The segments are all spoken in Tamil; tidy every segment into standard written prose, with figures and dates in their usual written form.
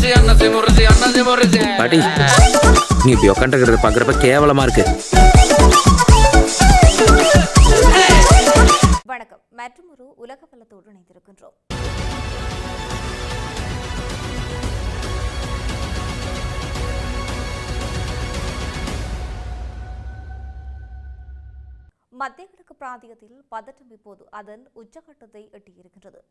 பாட்டி நீ இப்படி உட்காந்துக்கிறத பாக்குறப்ப கேவலமா இருக்கு. வணக்கம். மற்றொரு உலக வலத்தோடு இணைந்திருக்கின்றோம். மத்திய கிழக்கு பிராந்தியத்தில் பதட்டம் இப்போது அதன் உச்சகட்டத்தை எட்டியிருக்கின்றது.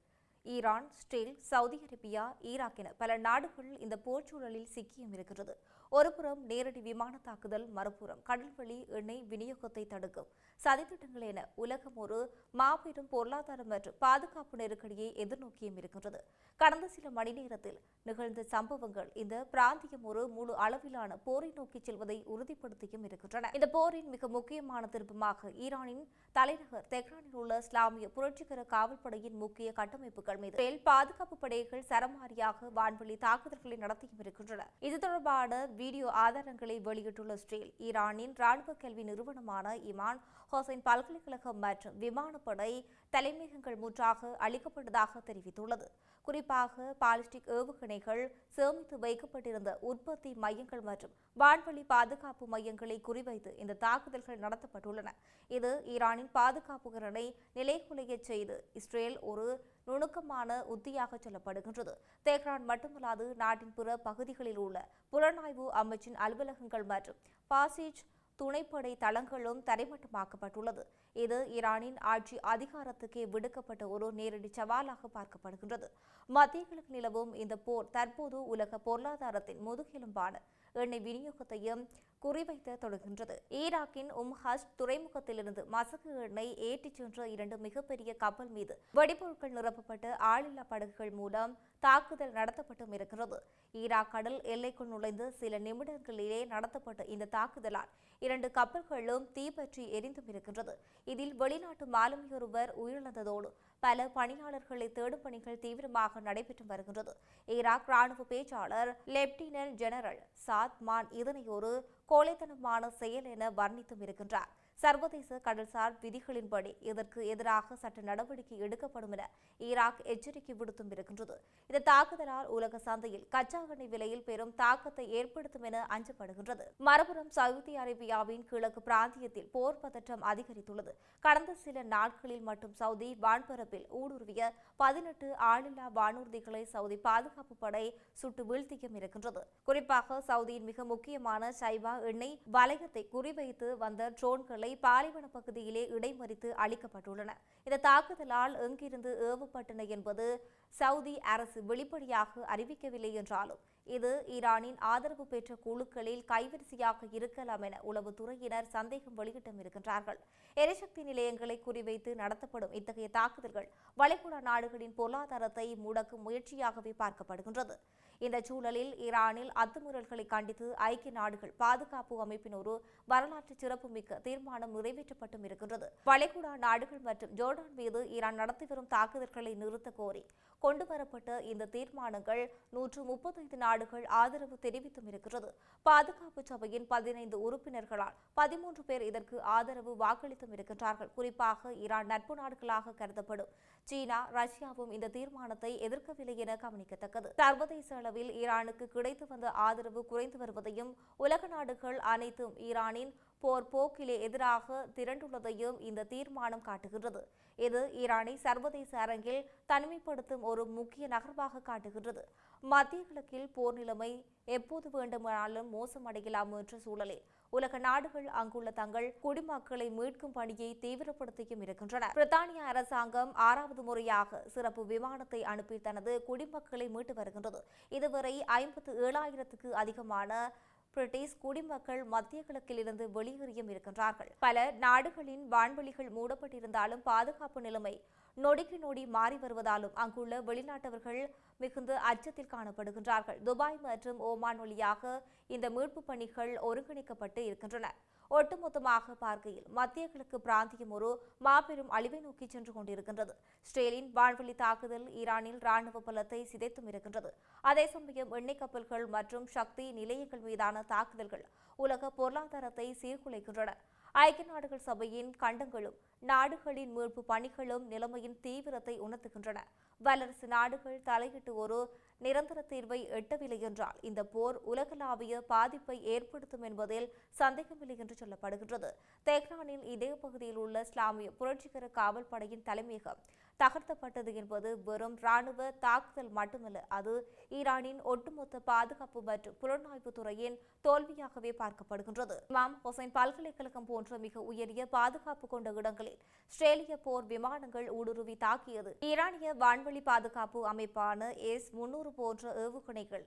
Iran, Israel, Saudi Arabia, Iraq என பல நாடுகள் இந்த போர்ச்சூழலில் சிக்கியும் இருக்கிறது. ஒருபுறம் நேரடி விமான தாக்குதல், மறுபுறம் கடல்வழி எண்ணெய் விநியோகத்தை தடுக்கும் சதித்திட்டங்கள் என உலகம் ஒரு மாபெரும் பொருளாதார மற்றும் பாதுகாப்பு நெருக்கடியை எதிர்நோக்கியும் இருக்கின்றது. கடந்த சில மணி நேரத்தில் நிகழ்ந்த சம்பவங்கள் இந்த பிராந்தியம் ஒரு முழு அளவிலான போரை நோக்கி செல்வதை உறுதிப்படுத்தியும் இருக்கின்றன. இந்த போரின் மிக முக்கியமான திருப்பமாக ஈரானின் தலைநகர் தெஹ்ரானில் உள்ள இஸ்லாமிய புரட்சிகர காவல்படையின் முக்கிய கட்டமைப்புகள் மீது பாதுகாப்பு படைகள் சரமாரியாக வான்வெளி தாக்குதல்களை நடத்தியும் இருக்கின்றன. இது தொடர்பான வீடியோ ஆதாரங்களை வெளியிட்டுள்ள இஸ்ரேல், ஈரானின் ராணுவ கல்வி நிறுவனமான இமான் ஹோசைன் பல்கலைக்கழகம் மற்றும் விமானப்படை தலைமையகங்கள் முற்றாக அளிக்கப்பட்டதாக தெரிவித்துள்ளது. குறிப்பாக பாலிஸ்டிக் ஏவுகணைகள் சேமித்து வைக்கப்பட்டிருந்த உற்பத்தி மையங்கள் மற்றும் வான்வெளி பாதுகாப்பு மையங்களை குறிவைத்து இந்த தாக்குதல்கள் நடத்தப்பட்டுள்ளன. இது ஈரானின் பாதுகாப்புகளை நிலைகுலைய செய்து இஸ்ரேல் ஒரு நுணுக்கமான உத்தியாக சொல்லப்படுகின்றது. தெஹ்ரான் மட்டுமல்லாது நாட்டின் பிற பகுதிகளில் உள்ள புலனாய்வு அமைச்சின் அலுவலகங்கள் மற்றும் பாசிஜ் துணைப்படை தளங்களும் தரைமட்டமாக்கப்பட்டுள்ளது. இது ஈரானின் ஆட்சி அதிகாரத்துக்கே விடுக்கப்பட்ட ஒரு நேரடி சவாலாக பார்க்கப்படுகின்றது. மத்திய கிழக்கு நிலவும் இந்த போர் தற்போது உலக பொருளாதாரத்தின் முதுகெலும்பான எண்ணெய் விநியோகத்தையும் குறிவைத்து தொடர்கின்றது. ஈராக்கின் உம்ஹஜ் துறைமுகத்திலிருந்து மசகு எண்ணெய் ஏற்றிச் சென்ற 2 மிகப்பெரிய கப்பல் மீது வெடிபொருட்கள் நிரப்பப்பட்ட ஆளில்லா படகுகள் மூலம் தாக்குதல் நடத்தப்பட்டும் இருக்கிறது. ஈராக் கடல் எல்லைக்குள் நுழைந்து சில நிமிடங்களிலே நடத்தப்பட்ட இந்த தாக்குதலால் 2 கப்பல்களும் தீப்பற்றி எரிந்தும் இருக்கின்றது. இதில் வெளிநாட்டு மாலுமியொருவர் உயிரிழந்ததோடு பல பணியாளர்களை தேடும் பணிகள் தீவிரமாக நடைபெற்று வருகின்றது. ஈராக் ராணுவ பேச்சாளர் லெப்டினன்ட் ஜெனரல் சாத் மான் இதனை ஒரு கோழைத்தனமான செயல் என வர்ணித்தும் இருக்கின்றார். சர்வதேச கடல்சார் விதிகளின்படி இதற்கு எதிராக சட்ட நடவடிக்கை எடுக்கப்படும் என ஈராக் எச்சரிக்கை விடுத்தும் இருக்கின்றது. இந்த தாக்குதலால் உலக சந்தையில் கச்சா எண்ணெய் விலையில் பெரும் தாக்கத்தை ஏற்படுத்தும் என அஞ்சப்படுகின்றது. மறுபுறம் சவுதி அரேபியாவின் கிழக்கு பிராந்தியத்தில் போர் பதற்றம் அதிகரித்துள்ளது. கடந்த சில நாட்களில் மட்டும் சவுதி வான்பரப்பில் ஊடுருவிய 18 ஆளில்லா வானூர்திகளை சவுதி பாதுகாப்பு படை சுட்டு வீழ்த்தியும் இருக்கின்றது. குறிப்பாக சவுதியின் மிக முக்கியமான சைவா எண்ணெய் வலயத்தை குறிவைத்து வந்த ட்ரோன்களை பாலைவன பகுதியிலே இடைமறித்து அளிக்கப்பட்டுள்ளன. இந்த தாக்குதலால் எங்கிருந்து ஏவப்பட்டன என்பது சவுதி அரசு வெளிப்படையாக அறிவிக்கவில்லை என்றாலும் இது ஈரானின் ஆதரவு பெற்ற குழுக்களில் கைவரிசையாக இருக்கலாம் என உளவுத்துறையினர் சந்தேகம் வெளியிட்டும் இருக்கின்றார்கள். எரிசக்தி நிலையங்களை குறிவைத்து நடத்தப்படும் இத்தகைய தாக்குதல்கள் வளைகுடா நாடுகளின் பொருளாதாரத்தை முடக்கும் முயற்சியாகவே பார்க்கப்படுகின்றது. இந்த சூழலில் ஈரானில் அத்துமீறல்களை கண்டித்து ஐக்கிய நாடுகள் பாதுகாப்பு அமைப்பின் ஒரு வரலாற்று சிறப்புமிக்க தீர்மானம் நிறைவேற்றப்பட்டும் இருக்கின்றது. வளைகுடா நாடுகள் மற்றும் ஜோர்டான் மீது ஈரான் நடத்தி வரும் தாக்குதல்களை நிறுத்த கோரி கொண்டுவரப்பட்ட இந்த தீர்மானங்கள் 135 நாடுகள் ஆதரவு தெரிவித்தும் இருக்கிறது. பாதுகாப்பு சபையின் 15 உறுப்பினர்களால் 13 பேர் இதற்கு ஆதரவு வாக்களித்தும் இருக்கின்றார்கள். குறிப்பாக ஈரான் நட்பு நாடுகளாக கருதப்படும் சீனா, ரஷ்யாவும் இந்த தீர்மானத்தை எதிர்க்கவில்லை என கவனிக்கத்தக்கது. சர்வதேச அளவில் ஈரானுக்கு கிடைத்து வந்த ஆதரவு குறைந்து வருவதையும் உலக நாடுகள் அனைத்தும் ஈரானின் போர் போக்கிலே எதிராக திரண்டுள்ளதையும் இந்த தீர்மானம் காட்டுகின்றது. இது ஈரானை சர்வதேச அரங்கில் தனிமைப்படுத்தும் ஒரு முக்கிய நகர்வாக காட்டுகின்றது. மத்திய கிழக்கில் போர் நிலைமை எப்போது வேண்டுமானாலும் மோசமடையலாம் என்ற சூழலில் உலக நாடுகள் அங்குள்ள தங்கள் குடிமக்களை மீட்கும் பணியை தீவிரப்படுத்தியும் இருக்கின்றன. பிரித்தானிய அரசாங்கம் 6வது முறையாக சிறப்பு விமானத்தை அனுப்பி தனது குடிமக்களை மீட்டு வருகின்றது. இதுவரை 57,000க்கு அதிகமான பிரிட்டிஷ் குடிமக்கள் மத்திய கிழக்கில் இருந்து வெளியேறியும் இருக்கின்றார்கள். பல நாடுகளின் வான்வெளிகள் மூடப்பட்டிருந்தாலும் பாதுகாப்பு நிலைமை நொடிக்கு நொடி மாறி வருவதாலும் அங்குள்ள வெளிநாட்டவர்கள் மிகுந்த அச்சத்தில் காணப்படுகின்றார்கள். துபாய் மற்றும் ஓமான் வழியாக இந்த மீட்பு பணிகள் ஒருங்கிணைக்கப்பட்டு இருக்கின்றன. ஒட்டுமொத்தமாக பார்க்கையில் மத்திய கிழக்கு பிராந்தியம் ஒரு மாபெரும் அழிவை நோக்கி சென்று கொண்டிருக்கின்றது. இஸ்ரேலின் வான்வெளி தாக்குதல் ஈரானில் ராணுவ பலத்தை சிதைத்தும் இருக்கின்றது. அதே சமயம் எண்ணெய் கப்பல்கள் மற்றும் சக்தி நிலையங்கள் மீதான தாக்குதல்கள் உலக பொருளாதாரத்தை சீர்குலைக்கின்றன. ஐக்கிய நாடுகள் சபையின் கண்டங்களும் நாடுகளின் மீட்பு பணிகளும் நிலைமையின் தீவிரத்தை உணர்த்துகின்றன. வல்லரசு நாடுகள் தலையிட்டு ஒரு நிரந்தர தீர்வை எட்டவில்லை என்றால் இந்த போர் உலகளாவிய பாதிப்பை ஏற்படுத்தும் என்பதில் சந்தேகமில்லை என்று சொல்லப்படுகின்றது. தெஹ்ரானின் இதே பகுதியில் உள்ள இஸ்லாமிய புரட்சிகர காவல் படையின் தலைமையகம் தகர்த்தப்பட்டது என்பது வெறும் ராணுவ தாக்குதல் மட்டுமல்ல, அது ஈரானின் ஒட்டுமொத்த பாதுகாப்பு மற்றும் புலனாய்வு துறையின் தோல்வியாகவே பார்க்கப்படுகின்றது. இமாம் ஹுசைன் பல்கலைக்கழகம் போன்ற மிக உயரிய பாதுகாப்பு கொண்ட இடங்களில் ஆஸ்திரேலிய போர் விமானங்கள் ஊடுருவி தாக்கியது. ஈரானிய வான்வழி பாதுகாப்பு அமைப்பான S-300 போன்ற ஏவுகணைகள்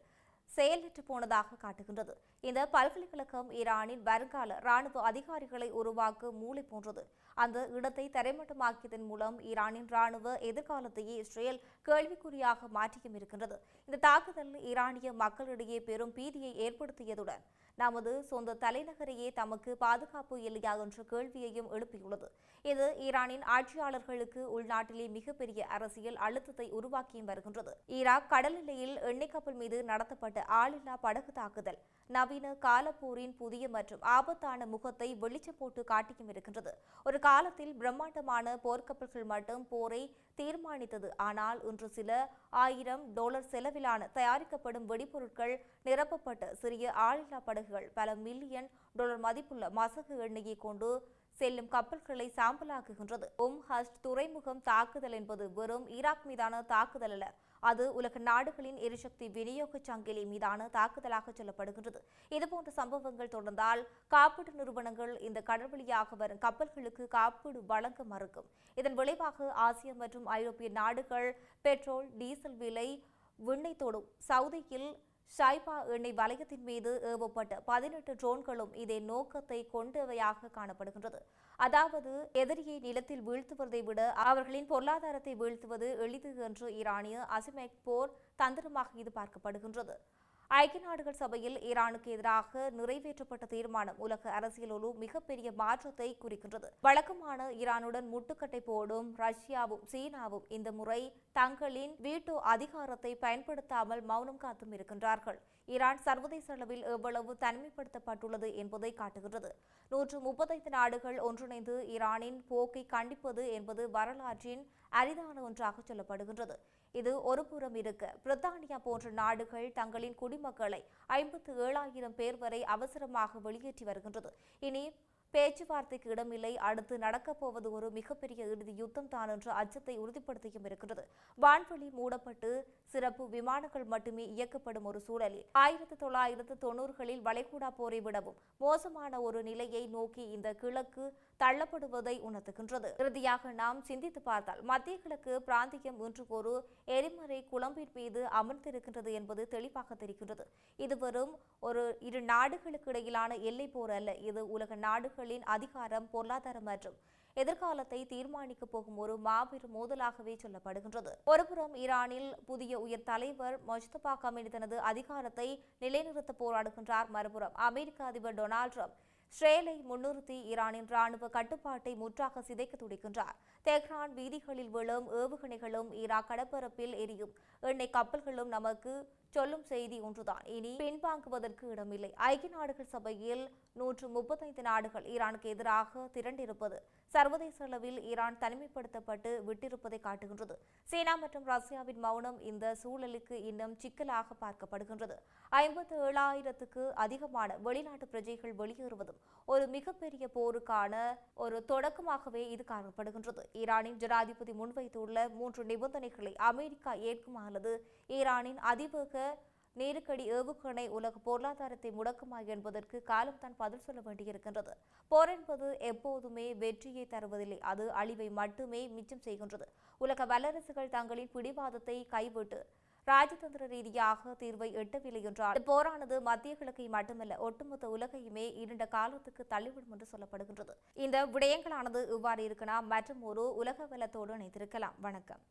செயலற்று போனதாக காட்டுகின்றது. இந்த பல்கலைக்கழகம் ஈரானின் வருங்கால ராணுவ அதிகாரிகளை உருவாக்க மூளை போன்றது. அந்த இடத்தை தரைமட்டமாக்கியதன் மூலம் ஈரானின் ராணுவ எதிர்காலத்தையே இஸ்ரேல் கேள்விக்குறியாக மாற்றியும் இருக்கின்றது. இந்த தாக்குதல் ஈரானிய மக்களிடையே பெரும் பீதியை ஏற்படுத்தியதுடன் நமது சொந்த தலைநகரையே தமக்கு பாதுகாப்பு இல்லையா என்ற கேள்வியையும் எழுப்பியுள்ளது. இது ஈரானின் ஆட்சியாளர்களுக்கு உள்நாட்டிலே மிகப்பெரிய அரசியல் அழுத்தத்தை உருவாக்கியும் வருகின்றது. ஈராக் கடல் எல்லையில் எண்ணெய் கப்பல் மீது நடத்தப்பட்ட ஆளில்லா படகு தாக்குதல் நவீன காலப்போரின் புதிய மற்றும் ஆபத்தான முகத்தை வெளிச்சம் போட்டு காட்டியும் இருக்கின்றது. ஒரு காலத்தில் பிரம்மாண்டமான போர்க்கப்பல்கள் மட்டும் போரை தீர்மானித்தது. ஆனால் இன்று சில $1000 செலவிலான தயாரிக்கப்படும் வெடிபொருட்கள் நிரப்பப்பட்ட சிறிய ஆளில்லா படகுகள் பல $1 மில்லியன் மதிப்புள்ள மசகு எண்ணெயை கொண்டு செல்லும் கப்பல்களை சாம்பலாக்குகின்றது. ஹஸ்ட் துறைமுகம் தாக்குதல் என்பது வெறும் ஈராக் மீதான தாக்குதல் அல்ல, அது உலக நாடுகளின் எரிசக்தி விநியோக சங்கிலி மீதான தாக்குதலாக சொல்லப்படுகின்றது. இதுபோன்ற சம்பவங்கள் தொடர்ந்தால் காப்பீடு நிறுவனங்கள் இந்த கடல்வழியாக வரும் கப்பல்களுக்கு காப்பீடு வழங்க மறுக்கும். இதன் விளைவாக ஆசிய மற்றும் ஐரோப்பிய நாடுகள் பெட்ரோல் டீசல் விலை விண்ணை தொடும். சவுதியில் ஷைபா எண்ணெய் வலயத்தின் மீது ஏவப்பட்ட 18 ட்ரோன்களும் இதே நோக்கத்தை கொண்டவையாக காணப்படுகின்றது. அதாவது எதிரியை நிலத்தில் வீழ்த்துவதை விட அவர்களின் பொருளாதாரத்தை வீழ்த்துவது எளிது என்று ஈரானிய அசிமெக் போர் தந்திரமாக இது பார்க்கப்படுகின்றது. ஐக்கிய நாடுகள் சபையில் ஈரானுக்கு எதிராக நிறைவேற்றப்பட்ட தீர்மானம் உலக அரசியலில் ஒரு மிகப்பெரிய மாற்றத்தை குறிக்கின்றது. வழக்கமான ஈரானுடன் முட்டுக்கட்டை போடும் ரஷ்யாவும் சீனாவும் இந்த முறை தங்களின் வீட்டோ அதிகாரத்தை பயன்படுத்தாமல் மௌனம் காத்தும் இருக்கின்றார்கள். ஈரான் சர்வதேச அளவில் எவ்வளவு தனிமைப்படுத்தப்பட்டுள்ளது என்பதை காட்டுகின்றது. 135 நாடுகள் ஒன்றிணைந்து ஈரானின் போக்கை கண்டிப்பது என்பது வரலாற்றின் அரிதான ஒன்றாக சொல்லப்படுகின்றது. இது ஒருபுறம் இருக்க, பிரித்தானியா போன்ற நாடுகள் தங்களின் குடிமக்களை 57,000 பேர் வரை அவசரமாக வெளியேற்றி வருகின்றது. இனி பேச்சுவார்த்தைக்கு இடமில்லை, அடுத்து நடக்கப் போவது ஒரு மிகப்பெரிய இறுதி யுத்தம் தான் என்ற அச்சத்தை உறுதிப்படுத்தியும் இருக்கிறது. வான்வெளி மூடப்பட்டு சிறப்பு விமானங்கள் மட்டுமே இயக்கப்படும் ஒரு சூழலில் 1990களில் வளைகுடா போரை விடவும் மோசமான ஒரு நிலையை நோக்கி இந்த கிழக்கு தள்ளப்படுவதை உணர்த்துகின்றது. இறுதியாக நாம் சிந்தித்து பார்த்தால் மத்திய கிழக்கு பிராந்தியம் இன்று ஒரு எரிமறை குழம்பின் மீது அமர்ந்திருக்கின்றது என்பது தெளிவாக தெரிகின்றது. இது வெறும் இரு நாடுகளுக்கு இடையிலான எல்லை போர் அல்ல, இது உலக நாடுகளின் அதிகாரம், பொருளாதாரம் மற்றும் எதிர்காலத்தை தீர்மானிக்க போகும் ஒரு மாபெரும் மோதலாகவே சொல்லப்படுகின்றது. ஒருபுறம் ஈரானில் புதிய உயர் தலைவர் முஜ்தபா கமேனி தனது அதிகாரத்தை நிலைநிறுத்த போராடுகின்றார். மறுபுறம் அமெரிக்க அதிபர் டொனால்ட் ட்ரம்ப் இஸ்ரேலை முன்னிறுத்தி ஈரானின் ராணுவ கட்டுப்பாட்டை முற்றாக சிதைக்க துடிக்கின்றார். தெஹ்ரான் வீதிகளில் விழும் ஏவுகணைகளும் ஈராக் கடற்பரப்பில் எரியும் எண்ணெய் கப்பல்களும் நமக்கு சொல்லும் செய்தி ஒன்றுதான், இனி பின்வாங்குவதற்கு இடமில்லை. ஐக்கிய நாடுகள் சபையில் 135 நாடுகள் ஈரானுக்கு எதிராக திரண்டிருப்பது சர்வதேச அளவில் ஈரான் தனிமைப்படுத்தப்பட்டு விட்டிருப்பதை காட்டுகின்றது. சீனா மற்றும் ரஷ்யாவின் மௌனம் இந்த சூழலுக்கு இன்னும் சிக்கலாக பார்க்கப்படுகின்றது. 57,000க்கு அதிகமான வெளிநாட்டு பிரஜைகள் வெளியேறுவதும் ஒரு மிகப்பெரிய போருக்கான ஒரு தொடக்கமாகவே இது காணப்படுகின்றது. ஈரானின் ஜனாதிபதி முன்வைத்துள்ள 3 நிபந்தனைகளை அமெரிக்கா ஏற்குமா அல்லது ஈரானின் அதிவேக நெருக்கடி ஏவுகணை உலக பொருளாதாரத்தை முடக்குமா என்பதற்கு காலம்தான் பதில் சொல்ல வேண்டியிருக்கின்றது. போர் என்பது எப்போதுமே வெற்றியை தருவதில்லை, அது அழிவை மட்டுமே மிச்சம் செய்கின்றது. உலக வல்லரசுகள் தங்களின் பிடிவாதத்தை கைவிட்டு ராஜதந்திர ரீதியாக தீர்வை எட்டவில்லை என்றால் போரானது மத்திய கிழக்கை மட்டுமல்ல ஒட்டுமொத்த உலகையுமே இருண்ட காலத்துக்கு தள்ளிவிடும் என்று சொல்லப்படுகின்றது. இந்த விடயங்களானது இவ்வாறு இருக்கலாம். மற்றும் ஒரு உலக வலத்தோடு இணைத்திருக்கலாம். வணக்கம்.